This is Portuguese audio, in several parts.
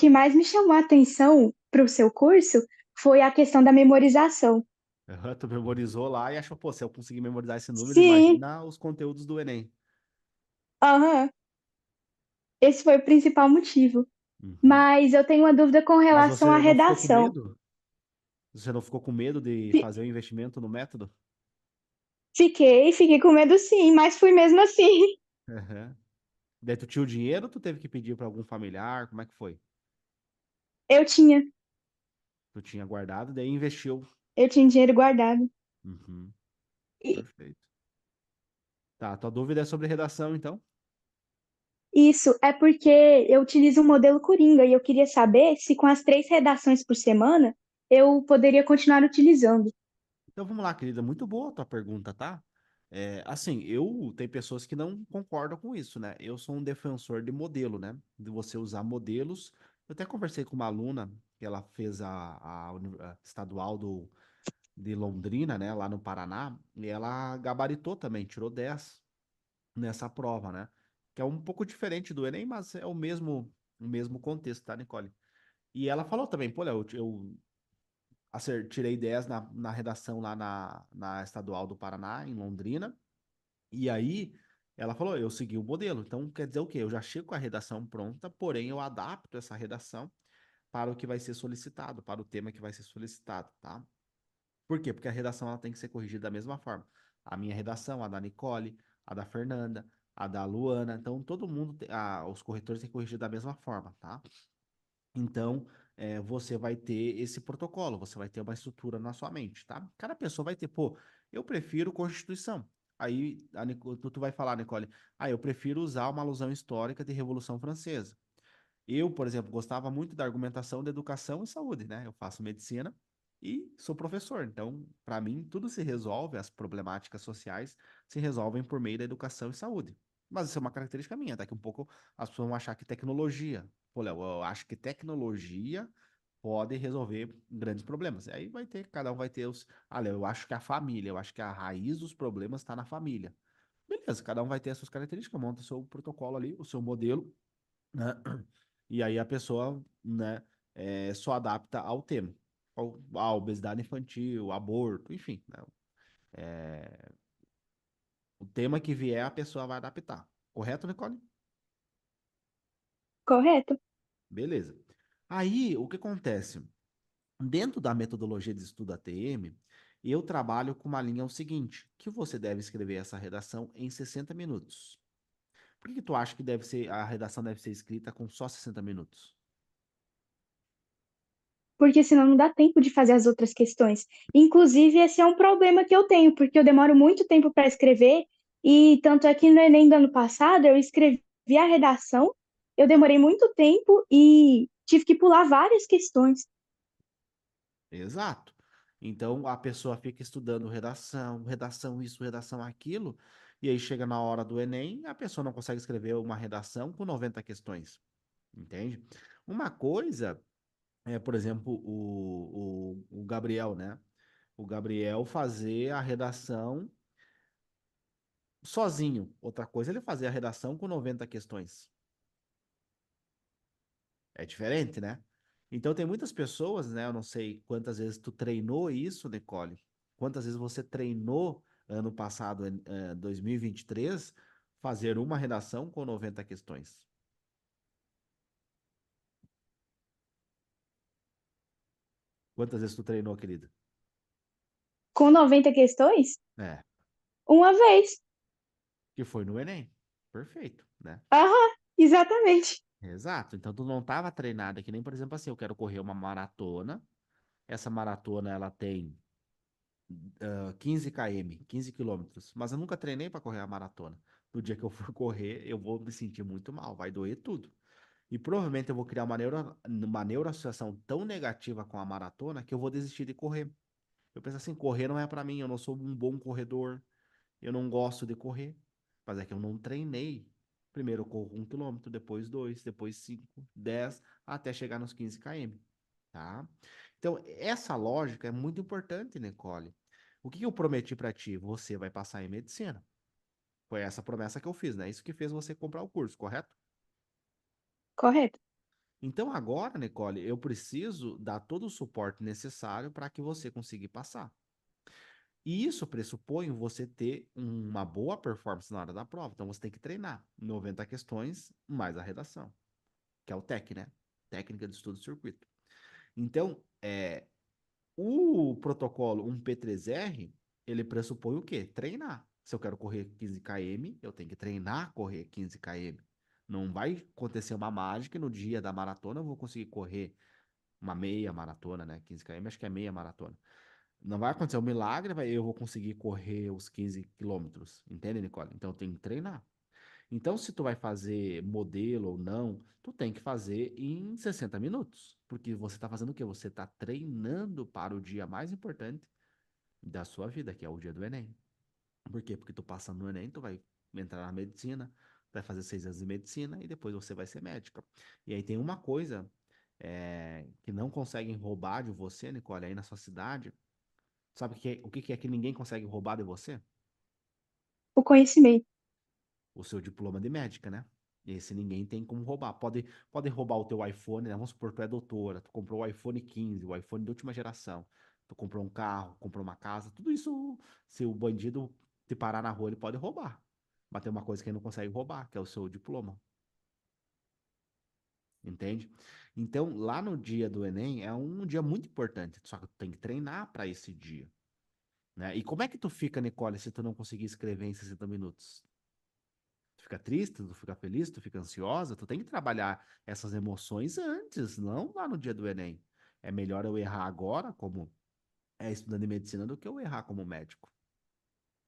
que mais me chamou a atenção para o seu curso foi a questão da memorização. Aham, tu memorizou lá e achou, pô, se eu conseguir memorizar esse número, Sim, imagina os conteúdos do Enem. aham, esse foi o principal motivo. Uhum. Mas eu tenho uma dúvida com Mas relação à você não ficou com redação. medo? Você não ficou com medo de Fi- fazer o investimento no método? fiquei com medo sim, mas fui mesmo assim. Aham. Daí tu tinha o dinheiro ou tu teve que pedir para algum familiar? Como é que foi? Eu tinha, Tu tinha guardado, daí investiu. eu tinha dinheiro guardado. Uhum. E Perfeito. Tá, tua dúvida é sobre redação, então? isso é porque eu utilizo um modelo Coringa e eu queria saber se com as 3 redações por semana eu poderia continuar utilizando. Então vamos lá, querida. Muito boa a tua pergunta, tá? Assim, tem pessoas que não concordam com isso, né? Eu sou um defensor de modelo, né? De você usar modelos. Eu até conversei com uma aluna que ela fez a estadual de Londrina, né? Lá no Paraná, e ela gabaritou também, tirou 10 nessa prova, né? Que é um pouco diferente do Enem, mas é o mesmo contexto, tá, Nicole? E ela falou também, pô, Léo, eu tirei 10 na redação lá na Estadual do Paraná, em Londrina. E aí ela falou, eu segui o modelo. Então quer dizer o quê? Eu já chego com a redação pronta, porém eu adapto essa redação para o que vai ser solicitado, para o tema que vai ser solicitado, tá? Por quê? Porque a redação ela tem que ser corrigida da mesma forma. A minha redação, a da Nicole, a da Fernanda, a da Luana. Então todo mundo, os corretores têm que corrigir da mesma forma, tá? Então, você vai ter esse protocolo, você vai ter uma estrutura na sua mente, tá? Cada pessoa vai ter, pô, eu prefiro Constituição. Aí tu vai falar, Nicole, eu prefiro usar uma alusão histórica de Revolução Francesa. Eu, por exemplo, gostava muito da argumentação de educação e saúde, né? Eu faço medicina e sou professor. Então, para mim, tudo se resolve, as problemáticas sociais se resolvem por meio da educação e saúde. Mas isso é uma característica minha. Daqui um pouco as pessoas vão achar que tecnologia. Pô, Léo, eu acho que tecnologia pode resolver grandes problemas. Aí cada um vai ter os. Ah, Léo, eu acho que a família, eu acho que a raiz dos problemas está na família. Beleza, cada um vai ter as suas características, monta o seu protocolo ali, o seu modelo, né? E aí a pessoa, né, só adapta ao tema. A obesidade infantil, aborto, enfim, né? É, o tema que vier, a pessoa vai adaptar. Correto, Nicole? Correto? Beleza. Aí, o que acontece? Dentro da metodologia de estudo ATM, eu trabalho com uma linha o seguinte, que você deve escrever essa redação em 60 minutos. Por que tu acha que a redação deve ser escrita com só 60 minutos? Porque senão não dá tempo de fazer as outras questões. Inclusive, esse é um problema que eu tenho, porque eu demoro muito tempo para escrever, e tanto é que no Enem do ano passado eu escrevi a redação, eu demorei muito tempo e tive que pular várias questões. Exato. Então a pessoa fica estudando redação, redação isso, redação aquilo, e aí chega na hora do Enem, a pessoa não consegue escrever uma redação com 90 questões, entende? Uma coisa por exemplo, o Gabriel, né? O Gabriel fazer a redação sozinho. Outra coisa é ele fazer a redação com 90 questões. É diferente, né? Então tem muitas pessoas, né? Eu não sei quantas vezes tu treinou isso, Nicole. Quantas vezes você treinou ano passado, 2023, fazer uma redação com 90 questões? Quantas vezes tu treinou, querida? Com 90 questões? É, Uma vez. que foi no Enem. Perfeito, né? Aham, exatamente. Exato. Então tu não estava treinada, que nem, por exemplo, assim, eu quero correr uma maratona. Essa maratona ela tem 15 km, 15 quilômetros, mas eu nunca treinei para correr a maratona. No dia que eu for correr, eu vou me sentir muito mal, vai doer tudo. E provavelmente eu vou criar uma neuroassociação tão negativa com a maratona que eu vou desistir de correr. Eu penso assim, correr não é para mim, eu não sou um bom corredor, eu não gosto de correr, mas é que eu não treinei. Primeiro eu corro 1 quilômetro, depois 2, depois 5, 10, até chegar nos 15 km, tá? Então, essa lógica é muito importante, Nicole. O que que eu prometi para ti? Você vai passar em medicina. Foi essa promessa que eu fiz, né? Isso que fez você comprar o curso, correto? Correto. Então agora, Nicole, eu preciso dar todo o suporte necessário para que você consiga passar. E isso pressupõe você ter uma boa performance na hora da prova. Então você tem que treinar 90 questões mais a redação, que é o TEC, né? Técnica de Estudo de Circuito. Então, o protocolo 1P3R, ele pressupõe o quê? Treinar. Se eu quero correr 15 km, eu tenho que treinar correr 15 km. Não vai acontecer uma mágica e no dia da maratona eu vou conseguir correr uma meia maratona, né? 15 km, acho que é meia maratona. Não vai acontecer um milagre, eu vou conseguir correr os 15 quilômetros. Entende, Nicole? Então eu tenho que treinar. Então, se tu vai fazer modelo ou não, tu tem que fazer em 60 minutos. Porque você está fazendo o quê? Você está treinando para o dia mais importante da sua vida, que é o dia do Enem. Por quê? Porque tu passa no Enem, tu vai entrar na medicina, vai fazer 6 anos de medicina e depois você vai ser médica. E aí tem uma coisa que não conseguem roubar de você, Nicole, aí na sua cidade. Sabe o que que é que ninguém consegue roubar de você? O conhecimento. O seu diploma de médica, né? Esse ninguém tem como roubar. Pode roubar o teu iPhone, né? Vamos supor, tu é doutora, tu comprou o iPhone 15, o iPhone de última geração. Tu comprou um carro, comprou uma casa, tudo isso, se o bandido te parar na rua, ele pode roubar. Mas tem uma coisa que ele não consegue roubar, que é o seu diploma. Entende? Então, lá no dia do Enem, é um dia muito importante, só que tu tem que treinar para esse dia, né? E como é que tu fica, Nicole, se tu não conseguir escrever em 60 minutos? Tu fica triste, tu fica feliz, tu fica ansiosa, tu tem que trabalhar essas emoções antes, não lá no dia do Enem. É melhor eu errar agora, como estudante de medicina, do que eu errar como médico.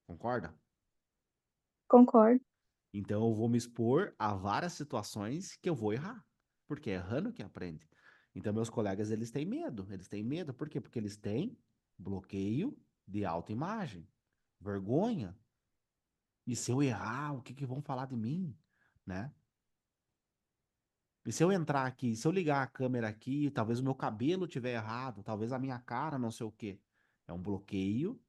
Concorda? Concordo. Então eu vou me expor a várias situações que eu vou errar, porque é errando que aprende. Então meus colegas, eles têm medo, por quê? Porque eles têm bloqueio de autoimagem, vergonha. E se eu errar, o que que vão falar de mim, né? E se eu entrar aqui, se eu ligar a câmera aqui, talvez o meu cabelo estiver errado, talvez a minha cara, não sei o quê. É um bloqueio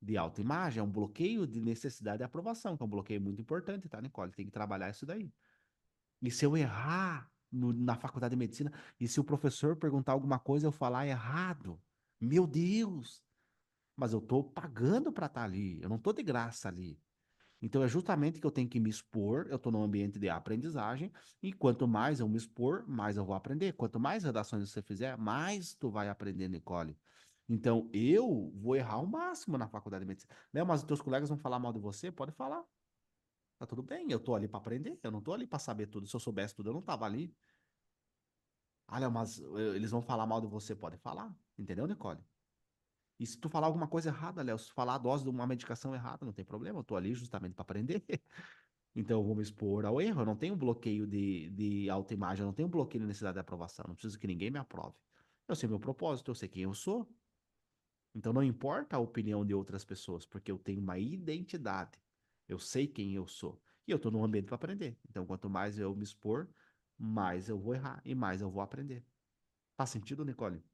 de autoimagem, é um bloqueio de necessidade de aprovação, que é um bloqueio muito importante, tá, Nicole? Tem que trabalhar isso daí. E se eu errar na faculdade de medicina, e se o professor perguntar alguma coisa, eu falar errado, meu Deus! Mas eu tô pagando para estar ali, eu não tô de graça ali. Então é justamente que eu tenho que me expor, eu estou num ambiente de aprendizagem, e quanto mais eu me expor, mais eu vou aprender. Quanto mais redações você fizer, mais tu vai aprender, Nicole. Então eu vou errar o máximo na faculdade de medicina. Né? Mas os teus colegas vão falar mal de você, pode falar. Tá tudo bem, eu tô ali para aprender, eu não tô ali para saber tudo. Se eu soubesse tudo, eu não tava ali. Olha, mas eles vão falar mal de você, pode falar. Entendeu, Nicole? E se tu falar alguma coisa errada, Léo, se tu falar a dose de uma medicação errada, não tem problema, eu tô ali justamente para aprender. Então, eu vou me expor ao erro. Eu não tenho bloqueio de autoimagem, eu não tenho bloqueio de necessidade de aprovação. Eu não preciso que ninguém me aprove. Eu sei meu propósito, eu sei quem eu sou. Então, não importa a opinião de outras pessoas, porque eu tenho uma identidade. Eu sei quem eu sou. E eu estou num ambiente para aprender. Então, quanto mais eu me expor, mais eu vou errar e mais eu vou aprender. Faz sentido, Nicole?